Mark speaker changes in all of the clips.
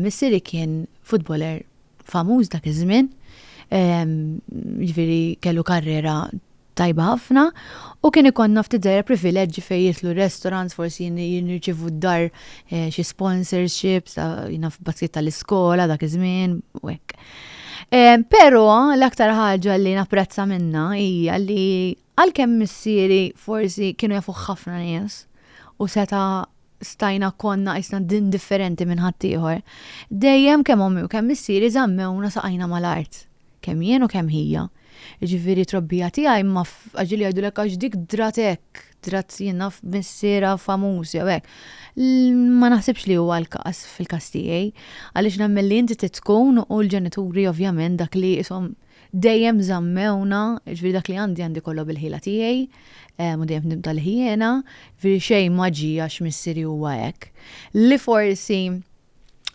Speaker 1: Missieri kien futboler famuż dak iż-żmien, jiġifieri kellu karriera tajba ħafna u kien ikonna ftit żgħira privileġġi fejn jitlu restaurants, forsi jirċievu d-dar xi sponsorships jiena f'basket tal-iskola dak iż-żmien u hekk. Però l-aktar ħaġa li napprezza minnha hija li għalkemm missieri forsi kienu jafu ħafna nies u stajna konna isna din differenti minn ħaddieħor, dejjem kemm ommi u kemm missieri żammewna saqajna mal-art, kemm jien u kemm hija. Ġifieri trobbija tiegħi ma ġieli jgħidulek għax dik drat jiena missiera famuż jew hekk. Ma naħsibx li huwa l-każ fil-każ tiegħi, għaliex nemmel li inti tkun u l-ġenituri ovvjament dak li ishom dejjem żammewna, ġifieri dak li għandi kollu bil-ħila tiegħi, u dejjem nibda l-ħiena, ġifieri xejn ma ġie għax missieri huwa hekk. Li forsi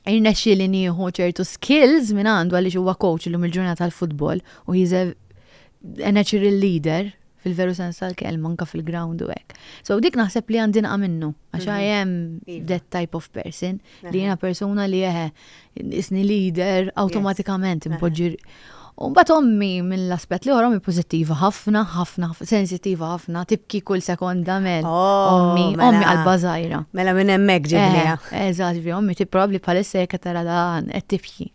Speaker 1: irnexxi li nieħu ċertu skills minn għandu għaliex huwa coach illum il-ġurnata tal-futbol u he's a natural leader fil-veru sens tal-kelma anke fil-ground u hekk. So dik naħseb li għandi naqa' minnu għax I am that type of person li jiena persuna li isni leader awtomatikament impoġġi. U mbagħad ommi mill-aspett li wara ommi pożittiva ħafna, sensittiva ħafna, tibki kull sekonda ommi qalba żgħira.
Speaker 2: Mela minn hemmhekk ġibniha.
Speaker 1: Eżatt, ommi probabbli bħalissa jekk tara dan qed tibki.